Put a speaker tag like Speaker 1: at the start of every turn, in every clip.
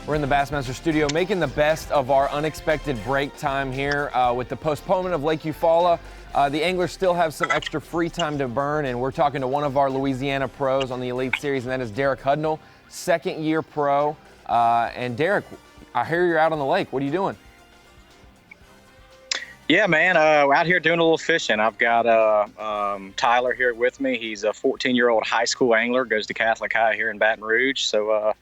Speaker 1: We're in the Bassmaster studio making the best of our unexpected break time here with the postponement of Lake Eufaula. The anglers still have some extra free time to burn, and we're talking to one of our Louisiana pros on the Elite Series, and that is Derek Hudnall, second-year pro. And Derek, I hear you're out on the lake. What are you doing?
Speaker 2: Yeah, man, out here doing a little fishing. I've got Tyler here with me. He's a 14-year-old high school angler, goes to Catholic High here in Baton Rouge. So,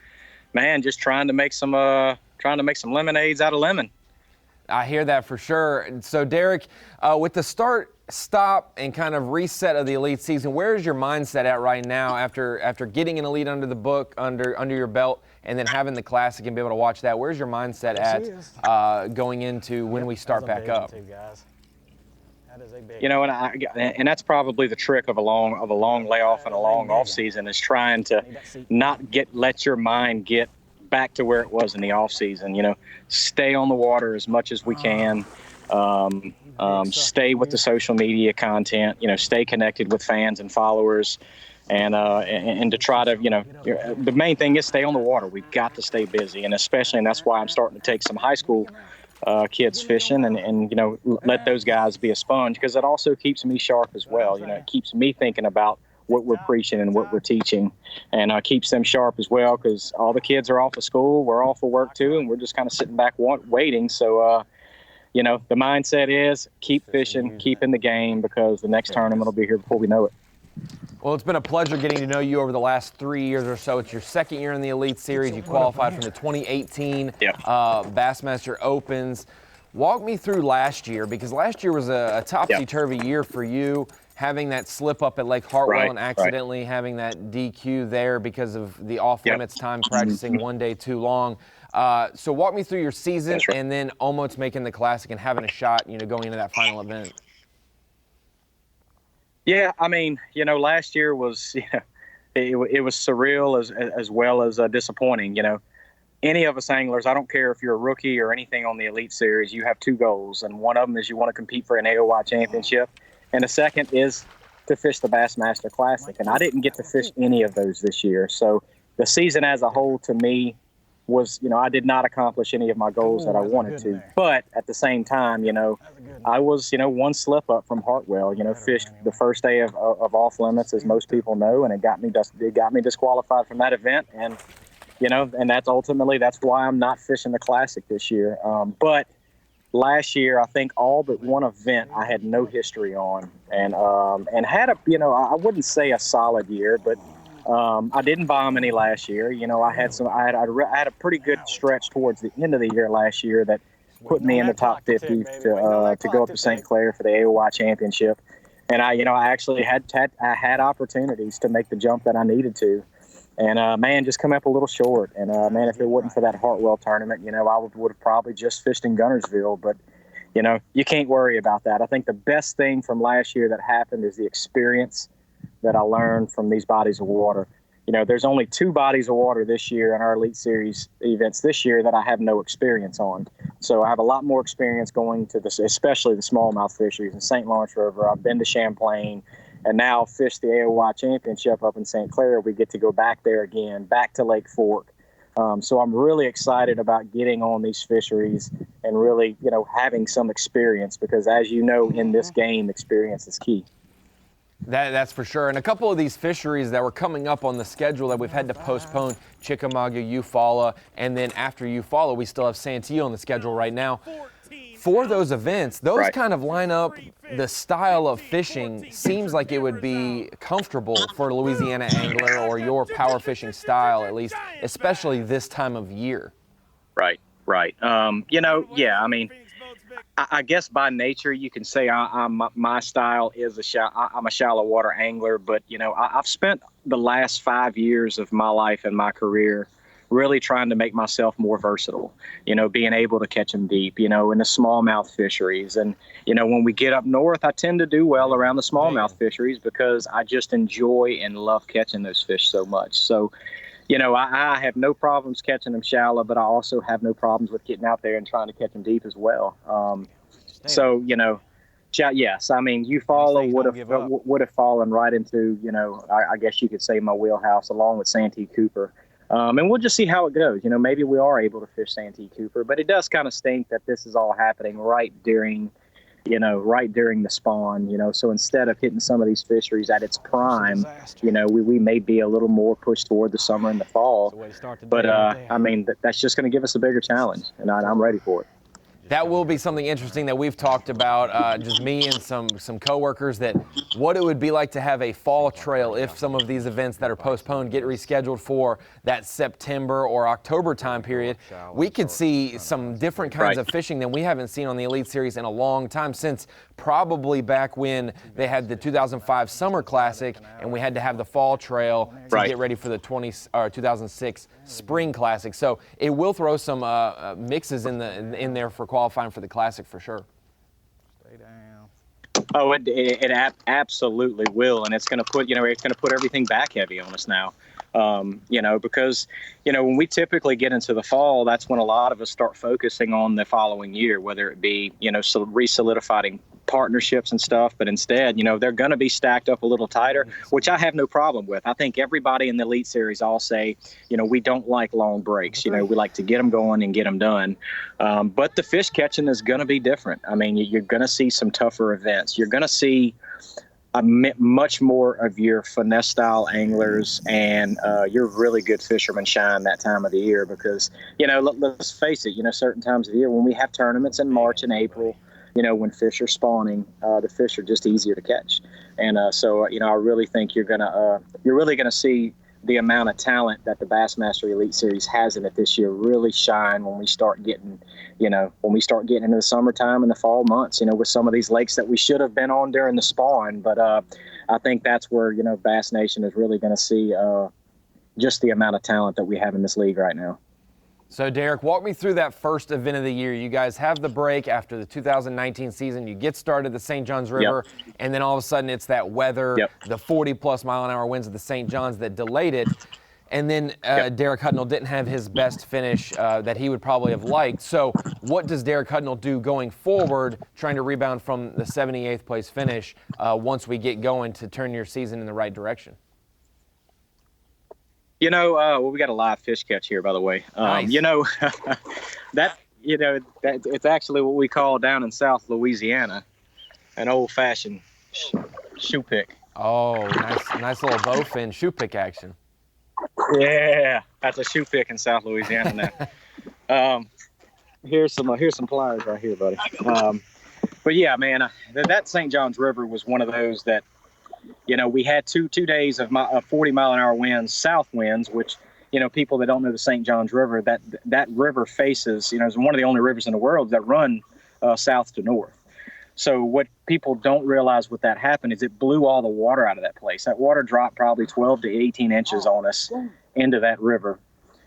Speaker 2: man, just trying to make some lemonades out of lemon.
Speaker 1: I hear that for sure. So, Derek, with the start, stop, and kind of reset of the Elite season, where is your mindset at right now after getting an Elite under the book, under your belt, and then having the Classic and be able to watch that? Where's your mindset at going into when we start back up?
Speaker 2: You know, and that's probably the trick of a long layoff and a long off season is trying to not let your mind get back to where it was in the off season. You know, stay on the water as much as we can. Stay with the social media content. You know, stay connected with fans and followers, and to try to, you know, the main thing is stay on the water. We've got to stay busy, and that's why I'm starting to take some high school kids fishing and you know, let those guys be a sponge, because it also keeps me sharp as well. You know, it keeps me thinking about what we're preaching and what we're teaching, and keeps them sharp as well, because all the kids are off of school, we're off of work too, and we're just kind of sitting back waiting. So you know, the mindset is keep fishing, keep in the game, because the next tournament will be here before we know it.
Speaker 1: Well, it's been a pleasure getting to know you over the last 3 years or so. It's your second year in the Elite Series. You qualified from the 2018 Bassmaster Opens. Walk me through last year, because last year was a topsy-turvy year for you, having that slip up at Lake Hartwell and accidentally having that DQ there because of the off-limits time practicing one day too long. So walk me through your season and then almost making the Classic and having a shot, you know, going into that final event.
Speaker 2: Yeah, I mean, you know, last year was, you know, it was surreal as well as disappointing. You know, any of us anglers, I don't care if you're a rookie or anything on the Elite Series, you have two goals, and one of them is you want to compete for an AOY championship, and the second is to fish the Bassmaster Classic. And I didn't get to fish any of those this year, so the season as a whole to me was, you know, I did not accomplish any of my goals that I wanted to. But at the same time, you know, I was, you know, one slip up from Hartwell. You know, fished the first day of off limits, as most people know, and it got me disqualified from that event. And you know, and that's why I'm not fishing the Classic this year. But last year, I think all but one event I had no history on, and had a, you know, I wouldn't say a solid year, but I didnup bomb any last year. You know, I had a pretty good stretch towards the end of the year last year that put me in the top 50 to go up to St. Clair for the AOY championship. And I actually had opportunities to make the jump that I needed to. And man, just come up a little short. And man, if it wasn't for that Hartwell tournament, you know, I would have probably just fished in Guntersville. But you know, you can't worry about that. I think the best thing from last year that happened is the experience that I learned from these bodies of water. You know, there's only 2 bodies of water this year in our Elite Series events this year that I have no experience on. So I have a lot more experience going to this, especially the smallmouth fisheries in St. Lawrence River. I've been to Champlain, and now fish the AOY championship up in St. Clair. We get to go back there again, back to Lake Fork. So I'm really excited about getting on these fisheries and really, you know, having some experience, because as you know, in this game, experience is key.
Speaker 1: That's for sure. And a couple of these fisheries that were coming up on the schedule that we've had to postpone, Chickamauga, Eufaula, and then after Eufaula, we still have Santee on the schedule right now. For those events, those kind of line up, the style of fishing seems like it would be comfortable for a Louisiana angler, or your power fishing style, at least, especially this time of year. Right.
Speaker 2: You know, yeah, I mean, I guess by nature you can say my style is I'm a shallow water angler, but you know, I've spent the last 5 years of my life and my career really trying to make myself more versatile, you know, being able to catch them deep, you know, in the smallmouth fisheries. And, you know, when we get up north, I tend to do well around the smallmouth fisheries because I just enjoy and love catching those fish so much. So, you know, I have no problems catching them shallow, but I also have no problems with getting out there and trying to catch them deep as well. So, you know, yes, I mean, Eufaula would have fallen right into, you know, I guess you could say my wheelhouse, along with Santee Cooper. And we'll just see how it goes. Maybe we are able to fish Santee Cooper, but it does kind of stink that this is all happening right during the spawn. So instead of hitting some of these fisheries at its prime, we may be a little more pushed toward the summer and the fall. But I mean, that's just going to give us a bigger challenge, and I'm ready for it.
Speaker 1: That will be something interesting that we've talked about, just me and some coworkers, that what it would be like to have a fall trail if some of these events that are postponed get rescheduled for that September or October time period. We could see some different kinds of fishing than we haven't seen on the Elite Series in a long time, since probably back when they had the 2005 Summer Classic and we had to have the fall trail to get ready for the 2006 Spring Classic. So it will throw some mixes in there for qualifying for the Classic for sure.
Speaker 3: Stay down.
Speaker 2: Oh, it absolutely will, and it's going to put everything back heavy on us now. Because when we typically get into the fall, that's when a lot of us start focusing on the following year, whether it be re-solidifying partnerships and stuff. But instead, they're going to be stacked up a little tighter, which I have no problem with. I think everybody in the Elite Series all say, we don't like long breaks. We like to get them going and get them done. But the fish catching is going to be different. I mean, you're going to see some tougher events. You're going to see much more of your finesse style anglers and your really good fishermen shine that time of the year, because let's face it, certain times of the year when we have tournaments in March and April, when fish are spawning, the fish are just easier to catch. And so I really think you're really gonna see the amount of talent that the Bassmaster Elite Series has in it this year really shine when we start getting into the summertime and the fall months, with some of these lakes that we should have been on during the spawn. But I think that's where, Bass Nation is really going to see just the amount of talent that we have in this league right now.
Speaker 1: So, Derek, walk me through that first event of the year. You guys have the break after the 2019 season. You get started the St. Johns River, and then all of a sudden it's that weather, the 40-plus mile-an-hour winds of the St. Johns that delayed it. And then Derek Hudnall didn't have his best finish that he would probably have liked. So what does Derek Hudnall do going forward, trying to rebound from the 78th place finish once we get going to turn your season in the right direction?
Speaker 2: Well, we got a live fish catch here, by the way.
Speaker 1: Nice.
Speaker 2: That it's actually what we call down in South Louisiana an old-fashioned shoe pick.
Speaker 1: Oh, nice little bowfin shoe pick action.
Speaker 2: Yeah, that's a shoe pick in South Louisiana now. Here's some pliers right here, buddy. But yeah, man, that St. Johns River was one of those that, we had two days of 40 mile an hour winds, south winds, which, people that don't know the St. Johns River, that river faces, is one of the only rivers in the world that run south to north. So what people don't realize with that happened is it blew all the water out of that place. That water dropped probably 12 to 18 inches on us into that river.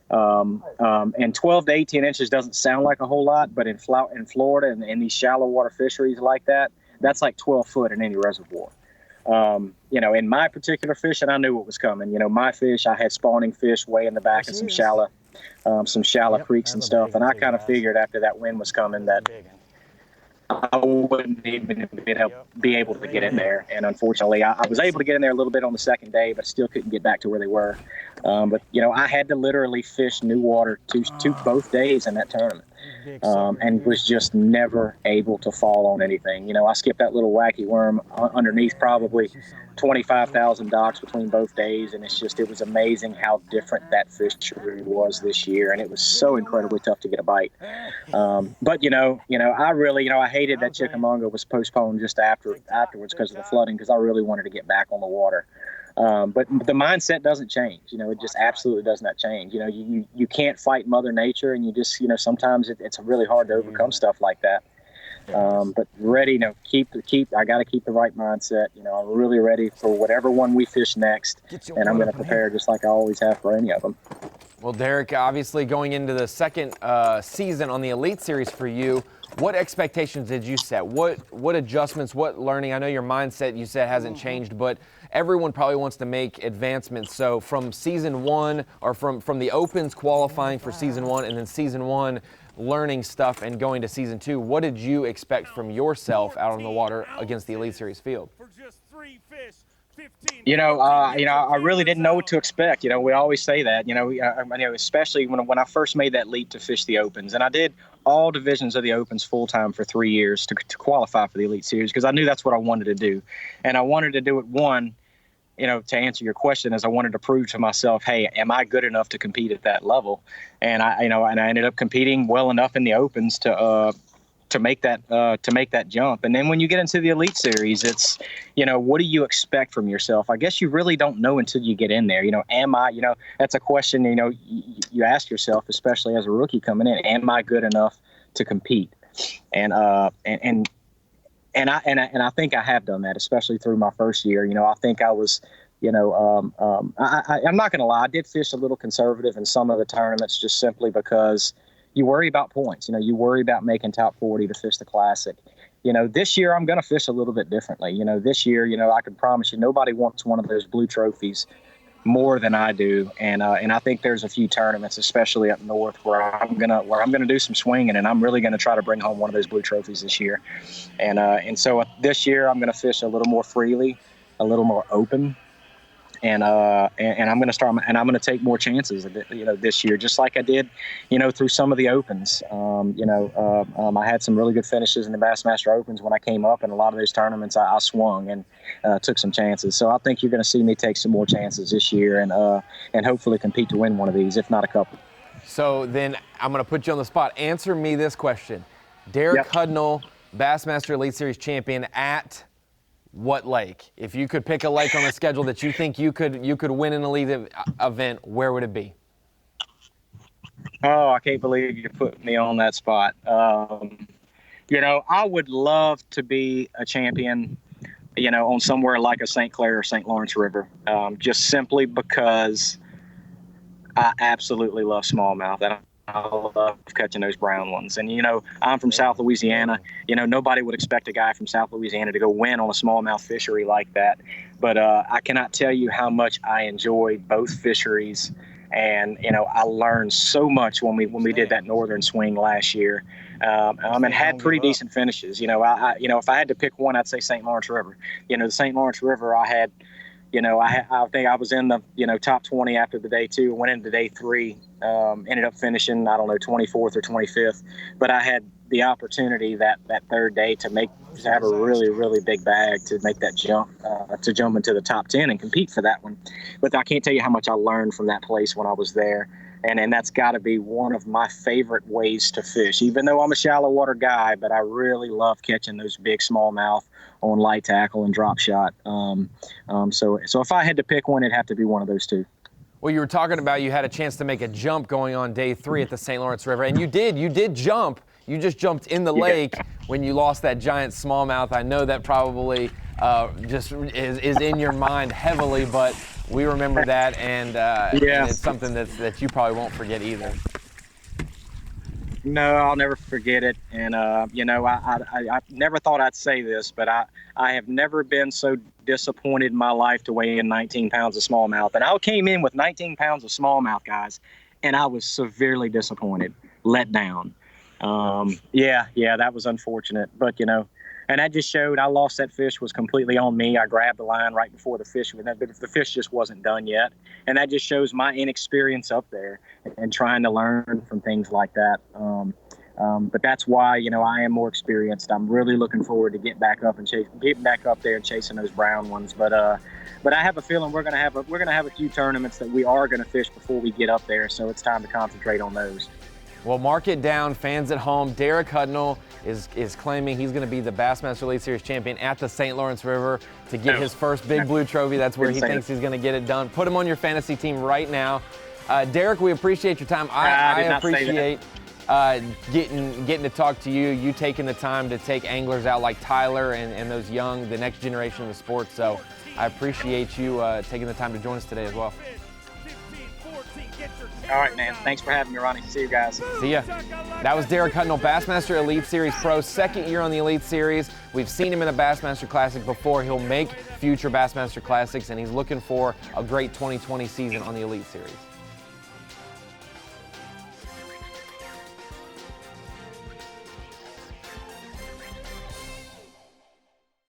Speaker 2: And 12 to 18 inches doesn't sound like a whole lot, but in Florida and in these shallow water fisheries like that, that's like 12 foot in any reservoir. In my particular fishing, I knew what was coming. My fish, I had spawning fish way in the back of some shallow creeks and stuff. And I kind of figured after that wind was coming that I wouldn't even be able to get in there. And unfortunately, I was able to get in there a little bit on the second day, but still couldn't get back to where they were. But I had to literally fish new water both days in that tournament. And was just never able to fall on anything. I skipped that little wacky worm underneath probably 25,000 docks between both days, and it was amazing how different that fishery was this year, and it was so incredibly tough to get a bite. But I really, I hated that Chickamauga was postponed just afterwards because of the flooding, because I really wanted to get back on the water. But the mindset doesn't change. It just absolutely does not change. You can't fight Mother Nature, and you just, sometimes it's really hard to overcome stuff like that. But ready, I got to keep the right mindset. I'm really ready for whatever one we fish next, and I'm going to prepare just like I always have for any of them.
Speaker 1: Well, Derek, obviously going into the second season on the Elite Series for you, what expectations did you set? What adjustments, what learning? I know your mindset, you said, hasn't changed, but everyone probably wants to make advancements. So from season one, or from the Opens qualifying for season one, and then season one learning stuff and going to season two, what did you expect from yourself out on the water against the Elite Series field?
Speaker 3: For just 3 fish
Speaker 2: I really didn't know what to expect. We always say that. Especially when I first made that leap to fish the Opens, and I did all divisions of the Opens full time for 3 years to qualify for the Elite Series because I knew that's what I wanted to do, and I wanted to do it to answer your question, is I wanted to prove to myself, hey, am I good enough to compete at that level? And I ended up competing well enough in the Opens to make that jump. And then when you get into the Elite Series, it's, what do you expect from yourself? I guess you really don't know until you get in there. Am I, that's a question, you ask yourself, especially as a rookie coming in, am I good enough to compete? And I think I have done that, especially through my first year. I think I was, I'm not going to lie, I did fish a little conservative in some of the tournaments just simply because you worry about points. You worry about making top 40 to fish the Classic. This year I'm going to fish a little bit differently. This year, I can promise you nobody wants one of those blue trophies more than I do. And I think there's a few tournaments, especially up north, where I'm gonna do some swinging, and I'm really gonna try to bring home one of those blue trophies this year. And so this year I'm gonna fish a little more freely, a little more open. And I'm going to start, and I'm going to take more chances, this year, just like I did, through some of the Opens. I had some really good finishes in the Bassmaster Opens when I came up, and a lot of those tournaments I swung and took some chances. So I think you're going to see me take some more chances this year, and hopefully compete to win one of these, if not a couple.
Speaker 1: So then I'm going to put you on the spot. Answer me this question: Derek Hudnall, Bassmaster Elite Series champion at what lake? If you could pick a lake on the schedule that you think you could win an elite event, where would it be?
Speaker 2: Oh, I can't believe you put me on that spot. I would love to be a champion, on somewhere like a St. Clair or St. Lawrence River, just simply because I absolutely love smallmouth. And I love catching those brown ones. And, I'm from South Louisiana. Nobody would expect a guy from South Louisiana to go win on a smallmouth fishery like that. But I cannot tell you how much I enjoyed both fisheries. And, I learned so much when we did that northern swing last year. And had pretty decent finishes. If I had to pick one, I'd say St. Lawrence River. The St. Lawrence River, I had, I think I was in the, top 20 after the day 2, went into day 3, ended up finishing, 24th or 25th. But I had the opportunity that third day to have a really, really big bag to make that jump, to jump into the top 10 and compete for that one. But I can't tell you how much I learned from that place when I was there. And that's got to be one of my favorite ways to fish, even though I'm a shallow water guy, but I really love catching those big smallmouth on light tackle and drop shot. So if I had to pick one, it'd have to be one of those two.
Speaker 1: Well, you were talking about you had a chance to make a jump going on day 3 at the St. Lawrence River, and you did jump. You just jumped in the lake when you lost that giant smallmouth. I know that probably just is in your mind heavily, but we remember that, and it's something that you probably won't forget either.
Speaker 2: No, I'll never forget it. And, I never thought I'd say this, but I have never been so disappointed in my life to weigh in 19 pounds of smallmouth. And I came in with 19 pounds of smallmouth, guys, and I was severely disappointed, let down. That was unfortunate. But, and that just showed I lost that fish was completely on me. I grabbed the line right before the fish, the fish just wasn't done yet. And that just shows my inexperience up there and trying to learn from things like that. But that's why, I am more experienced. I'm really looking forward to getting back up there and chasing those brown ones. But I have a feeling we're gonna have a few tournaments that we are gonna fish before we get up there. So it's time to concentrate on those.
Speaker 1: Well, mark it down, fans at home. Derek Hudnall is claiming he's going to be the Bassmaster Elite Series champion at the St. Lawrence River to get his first big blue trophy. That's where he thinks he's going to get it done. Put him on your fantasy team right now. Derek, we appreciate your time. I appreciate getting to talk to you. You taking the time to take anglers out like Tyler and those young, the next generation of the sport. So I appreciate you taking the time to join us today as well.
Speaker 2: All right, man. Thanks for having me, Ronnie. See you guys.
Speaker 1: See ya. That was Derek Hudnall, Bassmaster Elite Series Pro, second year on the Elite Series. We've seen him in a Bassmaster Classic before. He'll make future Bassmaster Classics, and he's looking for a great 2020 season on the Elite Series.